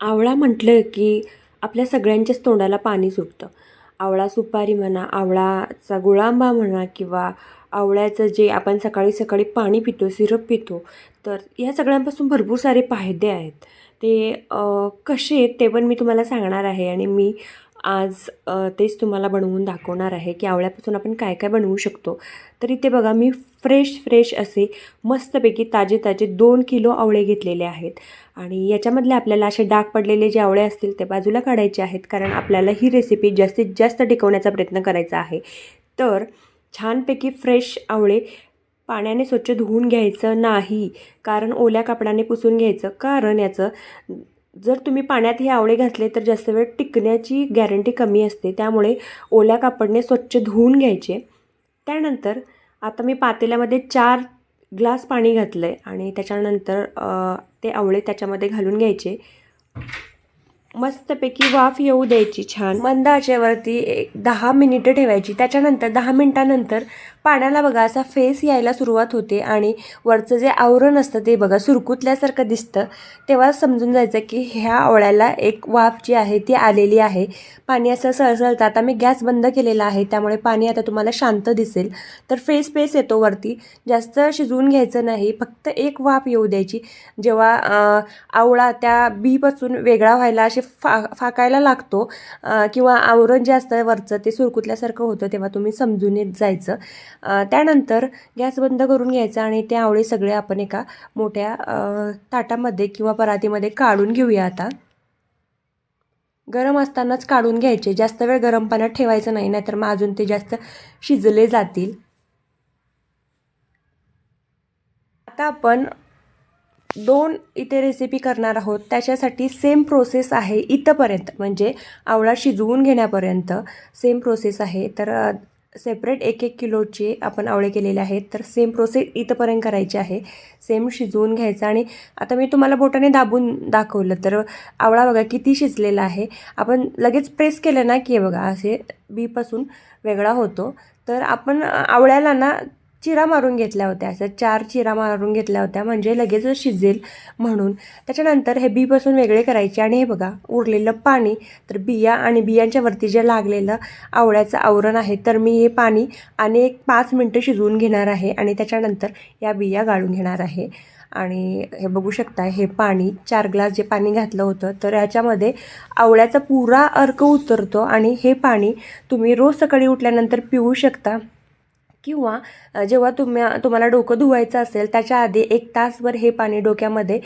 आवळा म्हटलं की आपल्या सगळ्यांच्याच तोंडाला पाणी सुटतं. आवळा सुपारी म्हणा, आवळाचा गुळांबा म्हणा किंवा आवळ्याचं जे आपण सकाळी सकाळी पाणी पितो, सिरप पितो, तर ह्या सगळ्यांपासून भरपूर सारे फायदे आहेत. ते कसे आहेत ते पण मी तुम्हाला सांगणार आहे आणि मी आज तेच तुम्हाला बनवून दाखवणार आहे की आवळ्यापासून आपण काय काय बनवू शकतो. तर इथे बघा मी फ्रेश असे मस्तपैकी ताजे ताजे 2 किलो आवळे घेतलेले आहेत. आणि याच्यामधले आपल्याला असे डाग पडलेले जे आवळे असतील ते बाजूला काढायचे आहेत, कारण आपल्याला ही रेसिपी जास्तीत जास्त टिकवण्याचा प्रयत्न करायचा आहे. तर छानपैकी फ्रेश आवळे पाण्याने स्वच्छ धुवून घ्यायचं नाही, कारण ओल्या कापडाने पुसून घ्यायचं. कारण याचं जर तुम्ही पाण्यात हे आवळे घातले तर जास्त वेळ टिकण्याची गॅरंटी कमी असते. त्यामुळे ओल्या कापडने स्वच्छ धुवून घ्यायचे. त्यानंतर आता मी पातेल्यामध्ये 4 ग्लास पाणी घातलं आहे आणि त्याच्यानंतर ते आवळे त्याच्यामध्ये घालून घ्यायचे. मस्तपैकी वाफ येऊ द्यायची छान. मंद आचेवरती एक 10 मिनिटं ठेवायची. त्याच्यानंतर 10 मिनिटानंतर पाण्याला बघा असा फेस यायला सुरुवात होते आणि वरचं जे आवरण असतं ते बघा सुरकुतल्यासारखं दिसतं. तेव्हा समजून जायचं की ह्या आवळ्याला एक वाफ जी आहे ती आलेली आहे. पाणी असं सळसळतं. आता मी गॅस बंद केलेला आहे, त्यामुळे पाणी आता तुम्हाला शांत दिसेल. तर फेस येतो वरती. जास्त शिजवून घ्यायचं नाही, फक्त एक वाफ येऊ द्यायची. जेव्हा आवळा त्या बीपासून वेगळा व्हायला असे फाकायला लागतो किंवा आवरण जे असतं वरचं ते सुरकुतल्यासारखं होतं, तेव्हा तुम्ही समजून येत जायचं. त्यानंतर गॅस बंद करून घ्यायचा आणि ते आवळे सगळे आपण एका मोठ्या ताटामध्ये किंवा परातीमध्ये काढून घेऊया. आता गरम असतानाच काढून घ्यायचे. जास्त वेळ गरम पाण्यात ठेवायचं नाही, नाहीतर मग अजून ते जास्त शिजले जातील. आता आपण 2 इथे रेसिपी करणार आहोत. त्याच्यासाठी सेम प्रोसेस आहे इथंपर्यंत, म्हणजे आवळा शिजवून घेण्यापर्यंत सेम प्रोसेस आहे. तर सेपरेट 1-1 किलोचे आपण आवळे केलेले आहेत. तर सेम प्रोसेस इथंपर्यंत करायची आहे. सेम शिजवून घ्यायचं आणि आता मी तुम्हाला बोटाने दाबून दाखवलं तर आवळा बघा किती शिजलेला आहे. आपण लगेच प्रेस केलं ना की बघा असे बीपासून वेगळा होतो. तर आपण आवळ्याला ना चिरा मारून घेतल्या होत्या, असं 4 चिरा मारून घेतल्या होत्या, म्हणजे लगेचच शिजेल म्हणून. त्याच्यानंतर हे बीपासून वेगळे करायचे आणि हे बघा उरलेलं पाणी, तर बिया आणि बियांच्या वरती जे लागलेलं आवळ्याचं आवरण आहे, तर मी हे पाणी आणि एक 5 मिनटं शिजवून घेणार आहे आणि त्याच्यानंतर या बिया गाळून घेणार आहे. आणि हे बघू शकता, हे पाणी 4 ग्लास जे पाणी घातलं होतं, तर ह्याच्यामध्ये आवळ्याचा पुरा अर्क उतरतो आणि हे पाणी तुम्ही रोज सकाळी उठल्यानंतर पिऊ शकता. किंवा जेव्हा तुम्हाला डोकं धुवायचं असेल त्याच्या आधी 1 तासभर हे पाणी डोक्यामध्ये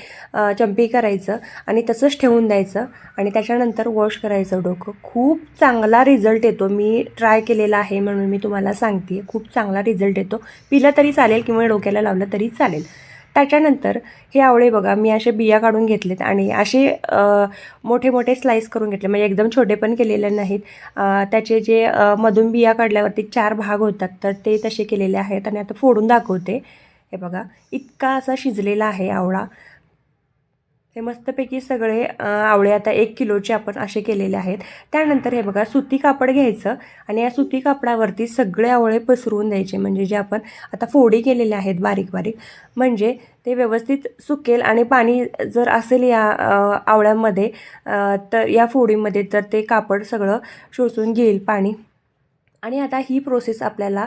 चंपी करायचं आणि तसंच ठेवून द्यायचं आणि त्याच्यानंतर वॉश करायचं डोकं. खूप चांगला रिझल्ट येतो. मी ट्राय केलेला आहे म्हणून मी तुम्हाला सांगते. खूप चांगला रिझल्ट येतो. पिलं तरी चालेल किंवा डोक्याला लावलं तरी चालेल. त्याच्यानंतर हे आवळे बघा मी असे बिया काढून घेतलेत आणि असे मोठे मोठे स्लाईस करून घेतले, म्हणजे एकदम छोटे पण केलेले नाहीत. त्याचे जे मधून बिया काढल्यावरती 4 भाग होतात, तर ते तसे केलेले आहेत आणि आता फोडून दाखवते. हे बघा इतका असा शिजलेला आहे आवळा. हे मस्तपैकी सगळे आवळे आता 1 किलोचे आपण असे केलेले आहेत. त्यानंतर हे बघा सुती कापड घ्यायचं आणि या सुती कापडावरती सगळे आवळे पसरवून द्यायचे, म्हणजे जे आपण आता फोडी केलेले आहेत बारीक बारीक, म्हणजे ते व्यवस्थित सुकेल आणि पाणी जर असेल या आवळ्यामध्ये तर या फोडीमध्ये, तर ते कापड सगळं शोषून घेईल पाणी. आणि आता ही प्रोसेस आपल्याला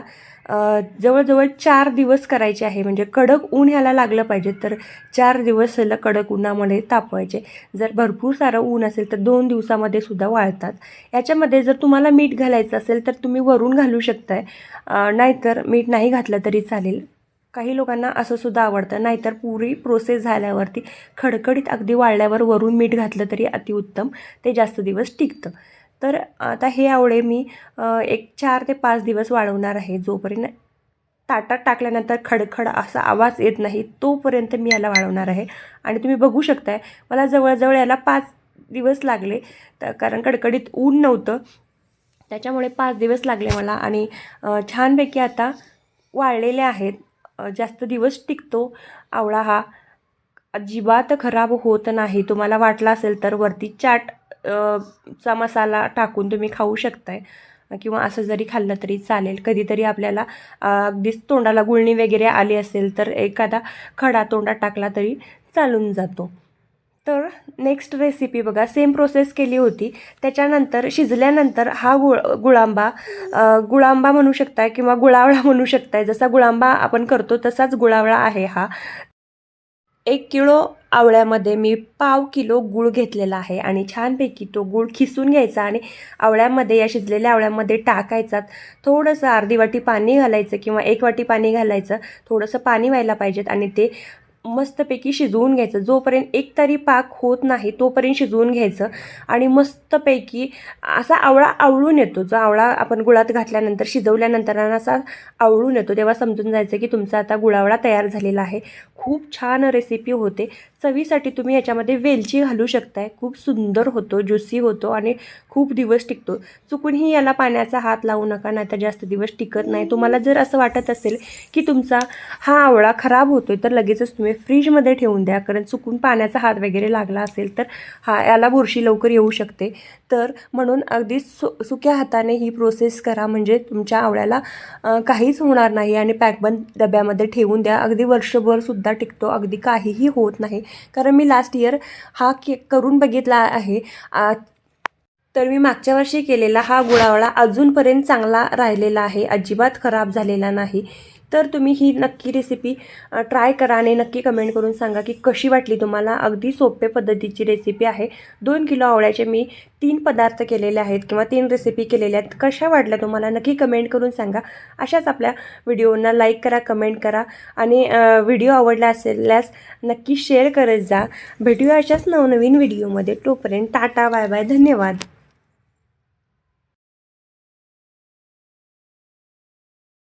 जवळजवळ 4 दिवस करायची आहे, म्हणजे कडक ऊन ह्याला लागलं पाहिजे. तर 4 दिवस ह्याला कडक उन्हामध्ये तापवायचे. जर भरपूर सारं ऊन असेल तर 2 दिवसामध्ये सुद्धा वाळतात. याच्यामध्ये जर तुम्हाला मीठ घालायचं असेल तर तुम्ही वरून घालू शकताय, नाहीतर मीठ नाही घातलं तरी चालेल. काही लोकांना असं सुद्धा आवडतं. नाहीतर पुरी प्रोसेस झाल्यावरती खडखडीत अगदी वाळल्यावर वरून मीठ घातलं तरी अतिउत्तम, ते जास्त दिवस टिकतं. तर आता हे आवळे मी एक 4 ते 5 दिवस वाळवणार आहे. जोपर्यंत ताटात टाकल्यानंतर खडखड असा आवाज येत नाही तोपर्यंत मी याला वाळवणार आहे. आणि तुम्ही बघू शकताय मला जवळजवळ याला 5 दिवस लागले, तर कारण कडकडीत ऊन नव्हतं त्याच्यामुळे 5 दिवस लागले मला. आणि छानपैकी आता वाळलेले आहेत. जास्त दिवस टिकतो आवळा हा, अजिबात खराब होत नाही. तुम्हाला वाटलं असेल तर वरती चाट चा मसाला टाकून तुम्ही खाऊ शकताय किंवा असं जरी खाल्लं तरी चालेल. कधीतरी आपल्याला अगदीच तोंडाला गुळणी वगैरे आली असेल तर एखादा खडा तोंडात टाकला तरी चालून जातो. तर नेक्स्ट रेसिपी बघा, सेम प्रोसेस केली होती. त्याच्यानंतर शिजल्यानंतर हा गुळांबा म्हणू शकताय किंवा गुळावळा म्हणू शकताय. जसा गुळांबा आपण करतो तसाच गुळावळा आहे हा. 1 किलो आवळ्यामध्ये मी पाव किलो गूळ घेतलेला आहे आणि छानपैकी तो गूळ खिसून घ्यायचा आणि आवळ्यामध्ये, या शिजलेल्या आवळ्यामध्ये टाकायचा. थोडंसं अर्धी वाटी पाणी घालायचं किंवा 1 वाटी पाणी घालायचं. थोडंसं पाणी व्हायला पाहिजेत आणि ते मस्तपैकी शिजवून घ्यायचं. जोपर्यंत एक तरी पाक होत नाही तोपर्यंत शिजवून घ्यायचं आणि मस्तपैकी असा आवळा आवळून येतो. जो आवळा आपण गुळात घातल्यानंतर शिजवल्यानंतर असा आवळून येतो, तेव्हा समजून जायचं की तुमचा आता गुळावळा तयार झालेला आहे. खूप छान रेसिपी होते. चवीसाठी तुम्ही याच्यामध्ये वेलची घालू शकताय. खूप सुंदर होतो, ज्युसी होतो आणि खूप दिवस टिकतो. चुकूनही याला पाण्याचा हात लावू नका, नाहीतर जास्त दिवस टिकत नाही. तुम्हाला जर असं वाटत असेल की तुमचा हा आवळा खराब होतोय तर लगेचच तुम्ही फ्रीजमध्ये ठेवून द्या, कारण चुकून पाण्याचा हात वगैरे लागला असेल तर याला बुरशी लवकर येऊ शकते. तर म्हणून अगदी सुक्या हाताने ही प्रोसेस करा, म्हणजे तुमच्या आवळ्याला काहीच होणार नाही आणि पॅकबंद डब्यामध्ये ठेवून द्या. अगदी वर्षभरसुद्धा टिकतो, अगदी काहीही होत नाही. कारण मी लास्ट इयर हा केक करून बघितला आहे. तर मी मागच्या वर्षी केलेला हा गुळावळा अजूनपर्यंत चांगला राहिलेला आहे, अजिबात खराब झालेला नाही. तर तुम्ही ही नक्की रेसिपी ट्राय करा आणि नक्की कमेंट करून सांगा की कशी वाटली तुम्हाला. अगदी सोप्या पद्धतीची रेसिपी आहे. 2 किलो आवळ्याचे मी 3 पदार्थ केलेले आहेत किंवा 3 रेसिपी केलेल्या आहेत. कशा वाटल्या तुम्हाला नक्की कमेंट करून सांगा. अशाच आपल्या व्हिडिओना लाईक करा, कमेंट करा आणि व्हिडिओ आवडला असल्यास नक्की शेअर करत जा. भेटूया अशाच नवनवीन व्हिडिओमध्ये. तोपर्यंत टाटा, बाय बाय, धन्यवाद.